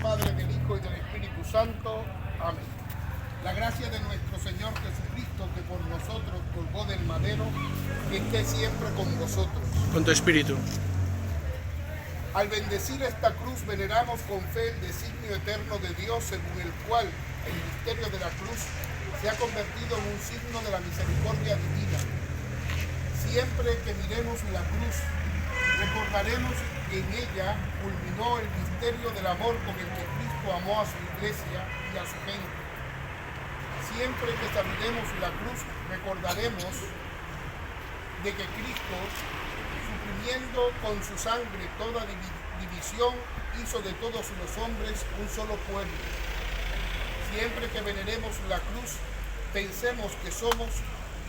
Padre, del Hijo y del Espíritu Santo. Amén. La gracia de nuestro Señor Jesucristo, que por nosotros colgó del madero, que esté siempre con vosotros. Con tu espíritu. Al bendecir esta cruz, veneramos con fe el designio eterno de Dios, según el cual el misterio de la cruz se ha convertido en un signo de la misericordia divina. Siempre que miremos la cruz, recordaremos que en ella culminó el misterio del amor con el que Cristo amó a su iglesia y a su gente. Siempre que examinemos la cruz, recordaremos de que Cristo, suprimiendo con su sangre toda división, hizo de todos los hombres un solo pueblo. Siempre que veneremos la cruz, pensemos que somos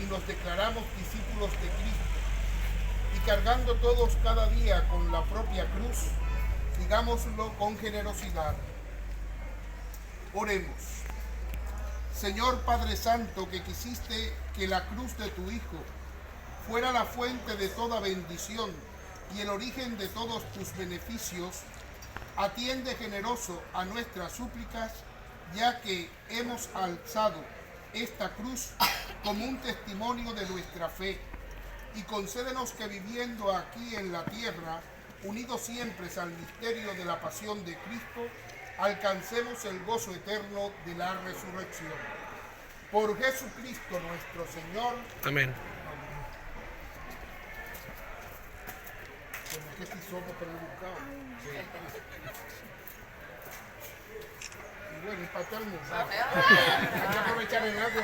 y nos declaramos discípulos de Cristo. Y cargando todos cada día con la propia cruz, sigámoslo con generosidad. Oremos. Señor Padre Santo, que quisiste que la cruz de tu Hijo fuera la fuente de toda bendición y el origen de todos tus beneficios, atiende generoso a nuestras súplicas, ya que hemos alzado esta cruz como un testimonio de nuestra fe, y concédenos que viviendo aquí en la tierra, unidos siempre al misterio de la pasión de Cristo, alcancemos el gozo eterno de la resurrección. Por Jesucristo nuestro Señor. Amén. Como que si somos pero buscado. Y bueno, y para todo el mundo. Hay que aprovechar el agua.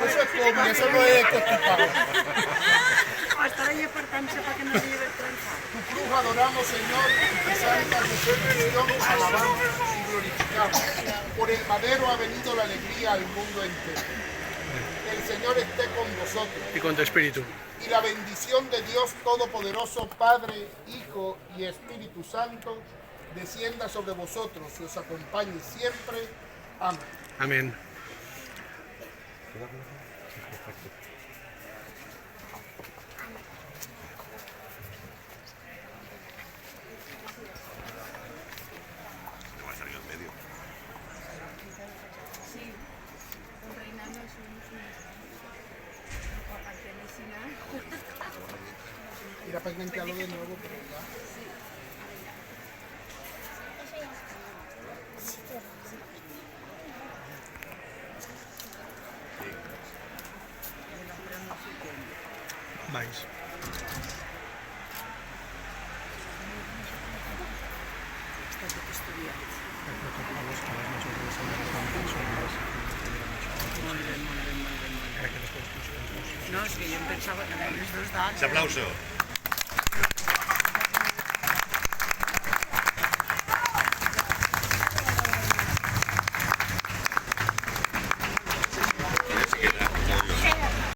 Eso es pobre, eso no es constipado. Hasta la importancia para que no se lleve el tranza. Tu cruz adoramos, Señor, y santa resurrección alabamos y glorificamos. Por el madero ha venido la alegría al mundo entero. El Señor esté con vosotros. Y con tu espíritu. Y la bendición de Dios Todopoderoso, Padre, Hijo y Espíritu Santo, descienda sobre vosotros y os acompañe siempre. Amén. Amén. Mira, para engancharlo de nuevo. Vais. No, es que yo pensaba que eran los dos datos. Aplauso.